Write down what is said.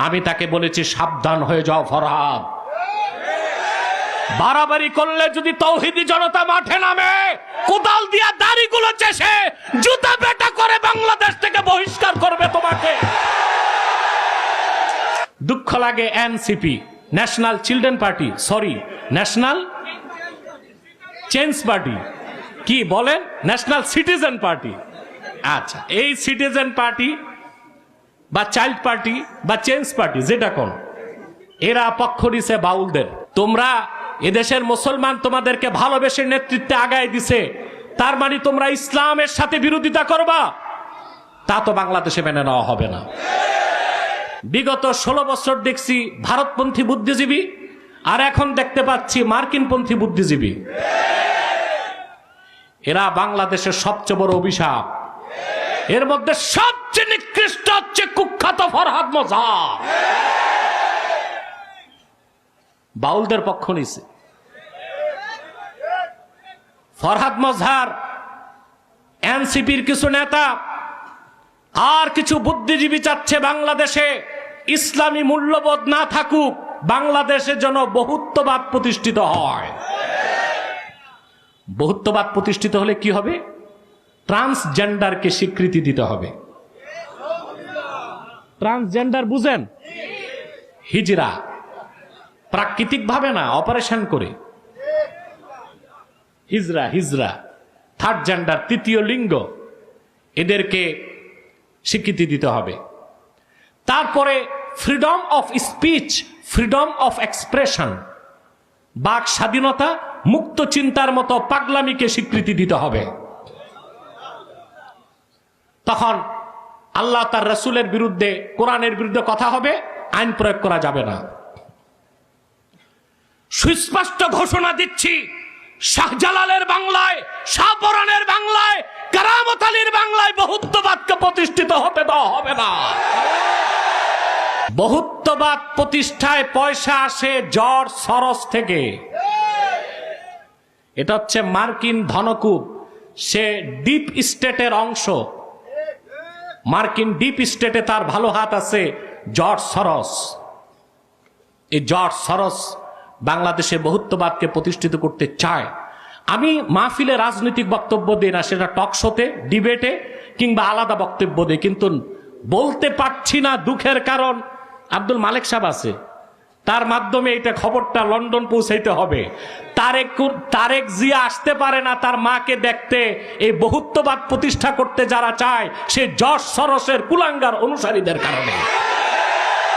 আমি তাকে বলেছি সাবধান হয়ে যাও ফরহাদ, বাড়াবাড়ি করলে যদি তৌহিদি জনতা মাঠে নামে কোদাল দিয়া দাড়িগুলো চেষে জুতা পেটা করে বাংলাদেশ থেকে বহিষ্কার করবে তোমাকে। দুঃখ লাগে NCP, national children party, sorry national change party, কি বলেন ন্যাশনাল সিটিজেন পার্টি। আচ্ছা, এই সিটিজেন পার্টি বা চাইল্ড পার্টি বা চেঞ্জ পার্টি যেটা কোন, এরা পক্ষ নিছে বাউলদের। তোমরা এদেশের মুসলমান তোমাদেরকে ভালোবেসে নেতৃত্বে আগায় দিছে, তার মানে তোমরা ইসলামের সাথে বিরোধিতা করবা, তা তো বাংলাদেশে মেনে নেওয়া হবে না। বিগত 16 বছর দেখছি ভারতপন্থী বুদ্ধিজীবী, আর এখন দেখতে পাচ্ছি মার্কিনপন্থী বুদ্ধিজীবী। এরা বাংলাদেশের সবচেয়ে বড় অভিশাপ। এর মধ্যে সবচেয়ে নিকৃষ্ট হচ্ছে কুখ্যাত ফরহাদ মজহার, বাউলদের পক্ষ নিছে। ফরহাদ মজহার, এনসিপির কিছু নেতা আর কিছু বুদ্ধিজীবী চাচ্ছে বাংলাদেশে ইসলামী মূল্যবোধ না থাকুক, বাংলাদেশে যেন বহুত্ববাদ প্রতিষ্ঠিত হয়। বহুত্ববাদ প্রতিষ্ঠিত হলে কি হবে? ট্রান্সজেন্ডারকে স্বীকৃতি দিতে হবে। ট্রান্সজেন্ডার বুঝেন? হিজরা, প্রাকৃতিক ভাবে না, অপারেশন করে হিজরা, হিজরা থার্ড জেন্ডার, তৃতীয় লিঙ্গ, এদেরকে স্বীকৃতি দিতে হবে। তারপরে freedom of speech, freedom of expression, বাক স্বাধীনতা, মুক্ত চিন্তার মতো পাগলামিকে স্বীকৃতি দিতে হবে। তখন আল্লাহ তার রাসূলের বিরুদ্ধে, কোরআনের বিরুদ্ধে কথা হবে, আইন প্রয়োগ করা যাবে না। সুস্পষ্ট ঘোষণা দিচ্ছি, শাহজালালের বাংলায়, শাহপরানের বাংলায়, কারামত আলীর বাংলায় বহুত্ববাদকে প্রতিষ্ঠিত হতে দেওয়া হবে না। বহুত্ববাদ প্রতিষ্ঠায় পয়সা আসে জর্জ সরস থেকে। এটা হচ্ছে মার্কিন ধনকুব, সে ডিপ স্টেটের অংশ। মার্কিন ডিপ স্টেটে তার ভালো হাত আছে জর্জ সরস। এই জর্জ সরস বাংলাদেশে বহুত্ববাদকে প্রতিষ্ঠিত করতে চায়। আমি মাহফিলে রাজনৈতিক বক্তব্য দিই না, সেটা টক শোতে, ডিবেটে কিংবা আলাদা বক্তব্য দিই, কিন্তু বলতে পারছি না দুঃখের কারণ আব্দুল মালেক সাহেব আছে, তার মাধ্যমে এটা খবরটা লন্ডন পৌঁছাইতে হবে। তারেক জিয়া আসতে পারে না তার মাকে দেখতে। এই বহুত্ববাদ প্রতিষ্ঠা করতে যারা চায় সে জর্জ সরসের কুলাঙ্গার অনুসারীদের কারণে।